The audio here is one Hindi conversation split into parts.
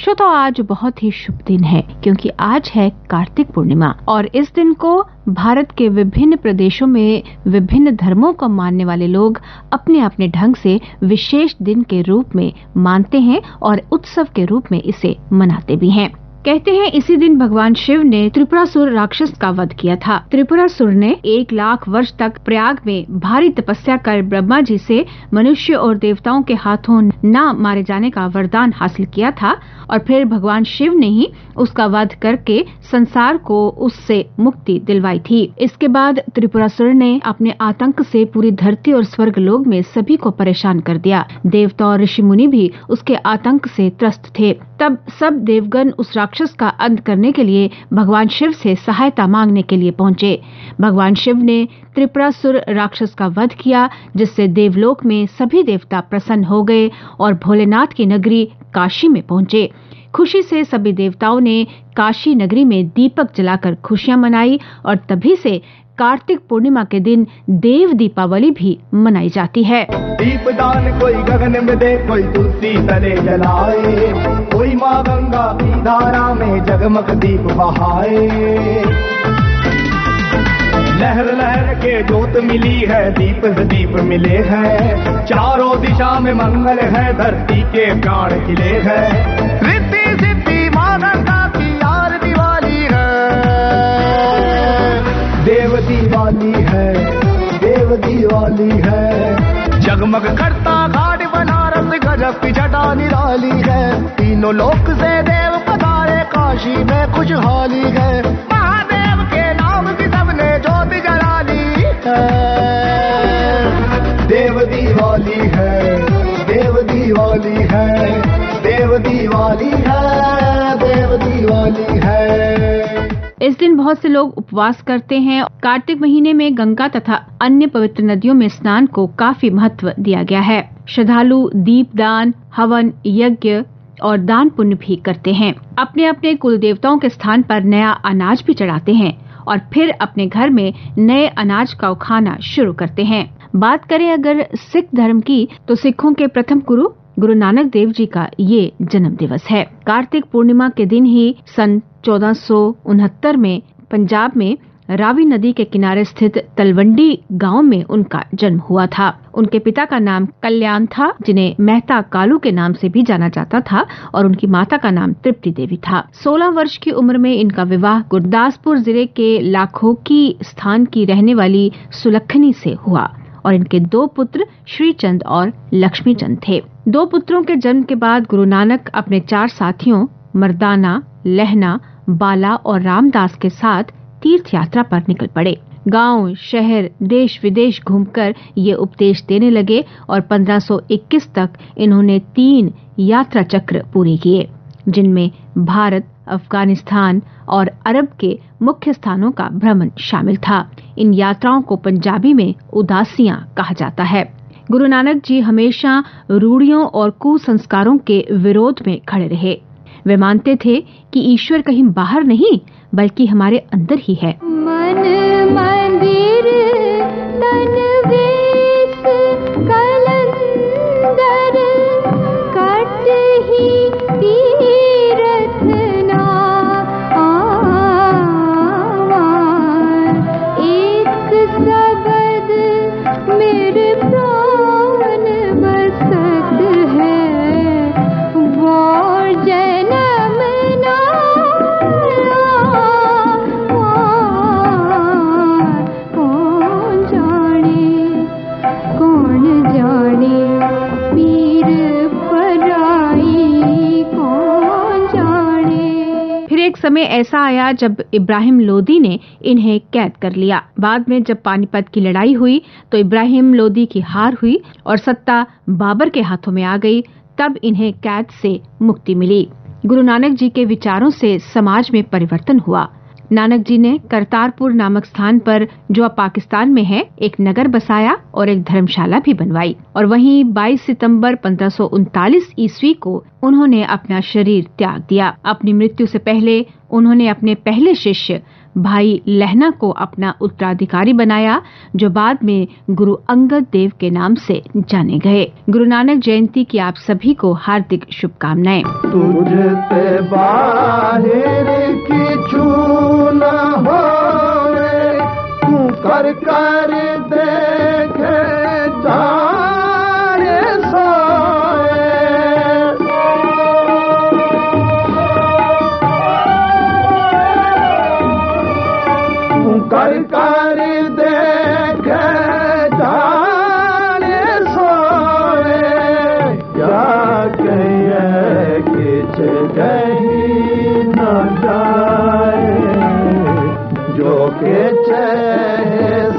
श्रोताओ, आज बहुत ही शुभ दिन है क्योंकि आज है कार्तिक पूर्णिमा और इस दिन को भारत के विभिन्न प्रदेशों में विभिन्न धर्मों को मानने वाले लोग अपने अपने ढंग से विशेष दिन के रूप में मानते हैं और उत्सव के रूप में इसे मनाते भी हैं। कहते हैं इसी दिन भगवान शिव ने त्रिपुरासुर राक्षस का वध किया था। त्रिपुरासुर ने 1 लाख वर्ष तक प्रयाग में भारी तपस्या कर ब्रह्मा जी से मनुष्य और देवताओं के हाथों न मारे जाने का वरदान हासिल किया था और फिर भगवान शिव ने ही उसका वध करके संसार को उससे मुक्ति दिलवाई थी। इसके बाद त्रिपुरासुर ने अपने आतंक से पूरी धरती और स्वर्ग लोक में सभी को परेशान कर दिया। देवता और ऋषि मुनि भी उसके आतंक से त्रस्त थे। तब सब देवगण उस राक्षस का अंत करने के लिए भगवान शिव से सहायता मांगने के लिए पहुँचे। भगवान शिव ने त्रिपुरासुर राक्षस का वध किया, जिससे देवलोक में सभी देवता प्रसन्न हो गए और भोलेनाथ की नगरी काशी में पहुँचे। खुशी से सभी देवताओं ने काशी नगरी में दीपक जलाकर खुशियां मनाई और तभी से कार्तिक पूर्णिमा के दिन देव दीपावली भी मनाई जाती है। दीपदान कोई गगन में दे, कोई तुलसी तले जलाए, कोई माँ गंगा की धारा में जगमग दीप बहाए। लहर लहर के जोत मिली है, दीप से दीप मिले हैं, चारों दिशा में मंगल है, धरती के प्राण खिले हैं। रिद्धि सिद्धि माँ गंगा की यार दिवाली है, देव दिवाली है, देव दिवाली है। जगमग करता घाट बनारस, गजब की छटा निराली है, तीनों लोक से देव पधारे, काशी में खुशहाली है। महादेव के नाम की सबने ज्योत जला ली है, देव दिवाली है, देव दिवाली है, देव दिवाली है, देव दिवाली है। इस दिन बहुत से लोग उपवास करते हैं। कार्तिक महीने में गंगा तथा अन्य पवित्र नदियों में स्नान को काफी महत्व दिया गया है। श्रद्धालु दीपदान, हवन, यज्ञ और दान पुण्य भी करते हैं। अपने अपने कुल देवताओं के स्थान पर नया अनाज भी चढ़ाते हैं और फिर अपने घर में नए अनाज का खाना शुरू करते हैं। बात करें अगर सिख धर्म की, तो सिखों के प्रथम गुरु नानक देव जी का ये जन्म दिवस है। कार्तिक पूर्णिमा के दिन ही सन 1469 में पंजाब में रावी नदी के किनारे स्थित तलवंडी गांव में उनका जन्म हुआ था। उनके पिता का नाम कल्याण था, जिन्हें मेहता कालू के नाम से भी जाना जाता था, और उनकी माता का नाम तृप्ति देवी था। 16 वर्ष की उम्र में इनका विवाह गुरदासपुर जिले के लाखोकी स्थान की रहने वाली सुलखनी से हुआ और इनके 2 पुत्र श्रीचंद और लक्ष्मीचंद थे। 2 पुत्रों के जन्म के बाद गुरु नानक अपने 4 साथियों मर्दाना, लहना, बाला और रामदास के साथ तीर्थ यात्रा पर निकल पड़े। गांव, शहर, देश विदेश घूमकर ये उपदेश देने लगे और 1521 तक इन्होंने 3 यात्रा चक्र पूरे किए, जिनमें भारत, अफगानिस्तान और अरब के मुख्य स्थानों का भ्रमण शामिल था। इन यात्राओं को पंजाबी में उदासियां कहा जाता है। गुरु नानक जी हमेशा रूढ़ियों और कुसंस्कारों के विरोध में खड़े रहे। वे मानते थे कि ईश्वर कहीं बाहर नहीं बल्कि हमारे अंदर ही है। मन मंदिर तन वेश कलंदर कट ही तीरथ नाम, एक शब्द मेरे प्राण बसत है, वो जन्म ना समय ऐसा आया जब इब्राहिम लोदी ने इन्हें कैद कर लिया। बाद में जब पानीपत की लड़ाई हुई तो इब्राहिम लोदी की हार हुई और सत्ता बाबर के हाथों में आ गई। तब इन्हें कैद से मुक्ति मिली। गुरु नानक जी के विचारों से समाज में परिवर्तन हुआ। नानक जी ने करतारपुर नामक स्थान पर, जो अब पाकिस्तान में है, एक नगर बसाया और एक धर्मशाला भी बनवाई और वहीं 22 सितंबर 1539 ईस्वी को उन्होंने अपना शरीर त्याग दिया। अपनी मृत्यु से पहले उन्होंने अपने पहले शिष्य भाई लहना को अपना उत्तराधिकारी बनाया, जो बाद में गुरु अंगद देव के नाम से जाने गए। गुरु नानक जयंती की आप सभी को हार्दिक शुभकामनाएं। तुझते बाहर किछु न होए, तू कर कर देखे जाए सोए। तू कर कर देखे जाए सोए, क्या कहिए किछ कही न जाए, जो किछ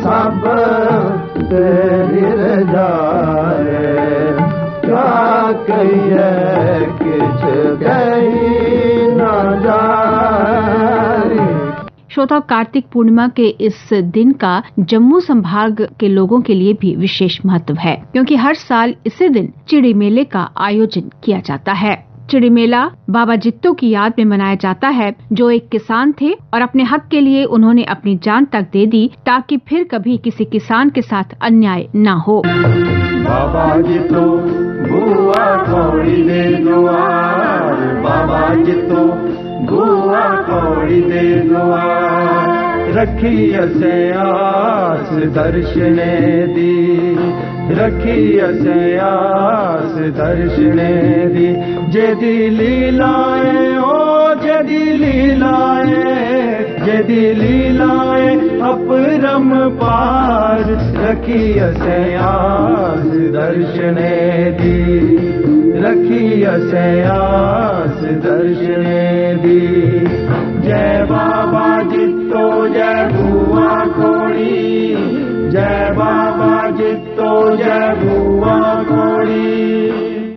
सब तेरे जाए, क्या कहिए किछ कही न जाए। श्रोता, कार्तिक पूर्णिमा के इस दिन का जम्मू संभाग के लोगों के लिए भी विशेष महत्व है, क्योंकि हर साल इसी दिन चिड़ी मेले का आयोजन किया जाता है। चिड़ी मेला बाबा जित्तो की याद में मनाया जाता है, जो एक किसान थे और अपने हक के लिए उन्होंने अपनी जान तक दे दी, ताकि फिर कभी किसी किसान के साथ अन्याय न हो। बाबा जित्तो बुआ कौड़ी दे दुआर, बाबा जित्तो बुआ कौड़ी दे दुआर, रखी असे आस दर्शने दी, रखी असे आस दर्शने दी। जेदी लीलाए ओ जेदी लीलाए, जेदी लीलाए अपरम पार, रखी असे आस दर्शने दी, रखी असे आस दर्शने दी। जय बाबा जित्तो जय बुआ कौड़ी, जय बाबा जित्तो जय बुआ कौड़ी।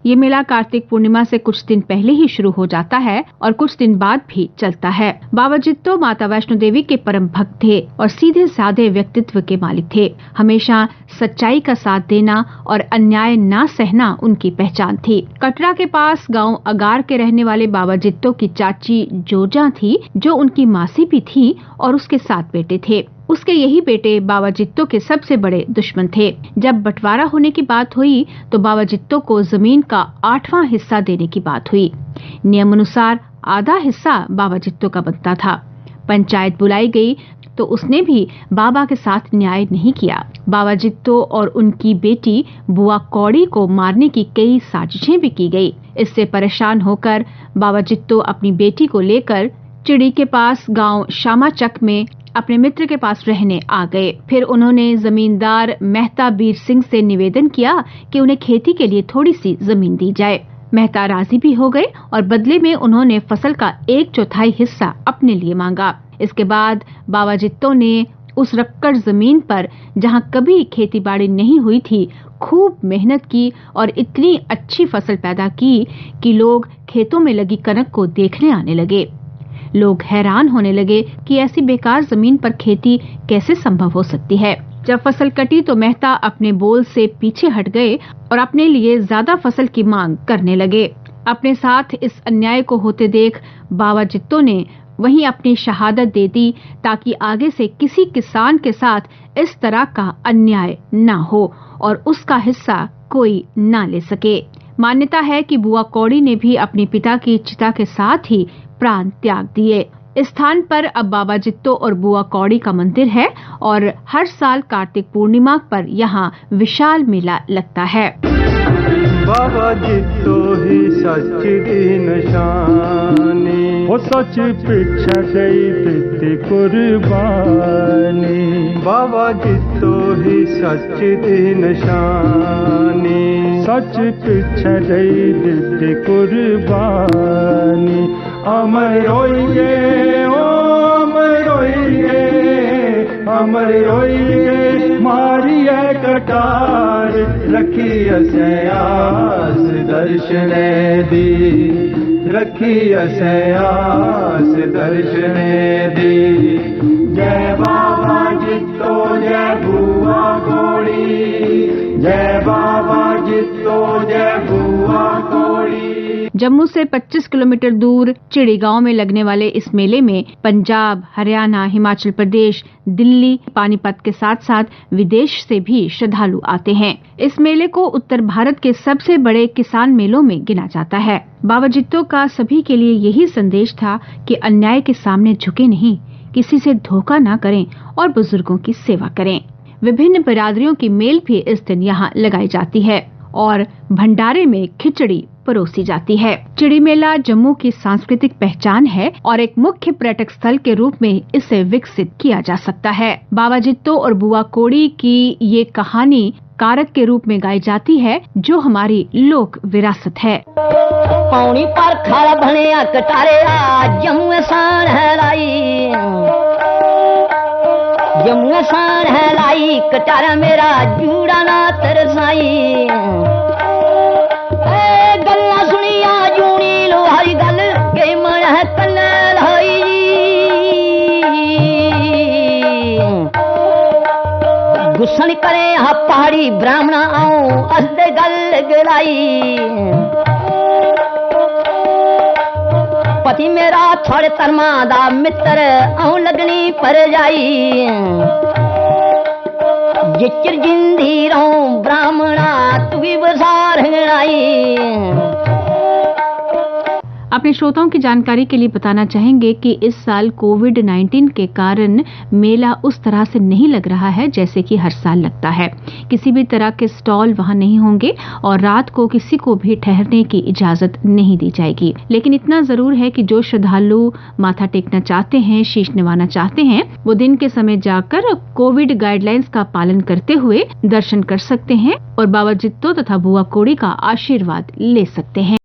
ये मेला कार्तिक पूर्णिमा से कुछ दिन पहले ही शुरू हो जाता है और कुछ दिन बाद भी चलता है। बाबा जित्तो माता वैष्णो देवी के परम भक्त थे और सीधे साधे व्यक्तित्व के मालिक थे। हमेशा सच्चाई का साथ देना और अन्याय ना सहना उनकी पहचान थी। कटरा के पास गांव अगार के रहने वाले बाबा जित्तो की चाची जोजा थी, जो उनकी मासी भी थी, और उसके 7 बेटे थे। उसके यही बेटे बाबा जित्तो के सबसे बड़े दुश्मन थे। जब बंटवारा होने की बात हुई तो बाबा जित्तो को जमीन का 8वां हिस्सा देने की बात हुई। नियम अनुसार आधा हिस्सा बाबा जित्तो का बनता था। पंचायत बुलाई गई तो उसने भी बाबा के साथ न्याय नहीं किया। बाबा जित्तो और उनकी बेटी बुआ कौड़ी को मारने की कई साजिशें भी की गई। इससे परेशान होकर बाबा जित्तो अपनी बेटी को लेकर चिड़ी के पास गांव शामाचक में अपने मित्र के पास रहने आ गए। फिर उन्होंने जमींदार मेहता बीर सिंह से निवेदन किया कि उन्हें खेती के लिए थोड़ी सी जमीन दी जाए। मेहता राजी भी हो गए और बदले में उन्होंने फसल का 1/4 हिस्सा अपने लिए मांगा। इसके बाद बाबा जित्तो ने उस रक्कड़ जमीन पर, जहां कभी खेतीबाड़ी नहीं हुई थी, खूब मेहनत की और इतनी अच्छी फसल पैदा की कि लोग खेतों में लगी कनक को देखने आने लगे। लोग हैरान होने लगे कि ऐसी बेकार जमीन पर खेती कैसे संभव हो सकती है। जब फसल कटी तो मेहता अपने बोल से पीछे हट गए और अपने लिए ज्यादा फसल की मांग करने लगे। अपने साथ इस अन्याय को होते देख बाबा जित्तो ने वहीं अपनी शहादत दे दी, ताकि आगे से किसी किसान के साथ इस तरह का अन्याय न हो और उसका हिस्सा कोई न ले सके। मान्यता है कि बुआ कौड़ी ने भी अपने पिता की चिता के साथ ही प्राण त्याग दिए। इस स्थान पर अब बाबा जित्तो और बुआ कौड़ी का मंदिर है और हर साल कार्तिक पूर्णिमा पर यहाँ विशाल मेला लगता है। बाबा जित्तो ही सच दी निशानी, वो सच पीछे गई दित्ती कुर्बानी। बाबा जित्तो ही सच दी निशानी, सच पीछे गई दित्ती कुर्बानी। अमर होइए ओ अमर होइए, अमर होइए मारिए कटार, रखी असे आस दर्शने दी, रखी असे आस दर्शने दी। जय बाबा जित्तो जय बुआ कौड़ी, जय बाबा जित्तो जय बुआ कौड़ी। जम्मू से 25 किलोमीटर दूर चिड़ी गांव में लगने वाले इस मेले में पंजाब, हरियाणा, हिमाचल प्रदेश, दिल्ली, पानीपत के साथ साथ विदेश से भी श्रद्धालु आते हैं। इस मेले को उत्तर भारत के सबसे बड़े किसान मेलों में गिना जाता है। बाबा जित्तो का सभी के लिए यही संदेश था कि अन्याय के सामने झुके नहीं, किसी से धोखा ना करें और बुजुर्गों की सेवा करें। विभिन्न बिरादरियों की मेल भी इस दिन यहाँ लगाई जाती है और भंडारे में खिचड़ी परोसी जाती है। चिड़ी मेला जम्मू की सांस्कृतिक पहचान है और एक मुख्य पर्यटक स्थल के रूप में इसे विकसित किया जा सकता है। बाबा जित्तो और बुआ कौड़ी की ये कहानी कारक के रूप में गाई जाती है, जो हमारी लोक विरासत है। पौनी पर खड़ा भनिया कटारे जम्मू शान है लाई, जम्मू शान है लाई, कटारा मेरा जूड़ा ना तरसाई। गल्ला सुनिया जूनी लोहारी गल के मन है कल्ले लाई, गुस्सन करे हा पहाड़ी ब्राह्मणा आऊं अस्ते गल गलाई। पति मेरा थोड़े तरमा दा मित्र आऊं लगनी पर जाई, जिचर जिंदी रहूं ब्राह्मणा तू भी बसार आई। अपने श्रोताओं की जानकारी के लिए बताना चाहेंगे कि इस साल कोविड-19 के कारण मेला उस तरह से नहीं लग रहा है जैसे कि हर साल लगता है। किसी भी तरह के स्टॉल वहां नहीं होंगे और रात को किसी को भी ठहरने की इजाजत नहीं दी जाएगी। लेकिन इतना जरूर है कि जो श्रद्धालु माथा टेकना चाहते हैं, शीश निवाना चाहते हैं, वो दिन के समय जाकर कोविड गाइडलाइंस का पालन करते हुए दर्शन कर सकते हैं और बाबा जित्तो तथा बुआ कौड़ी का आशीर्वाद ले सकते हैं।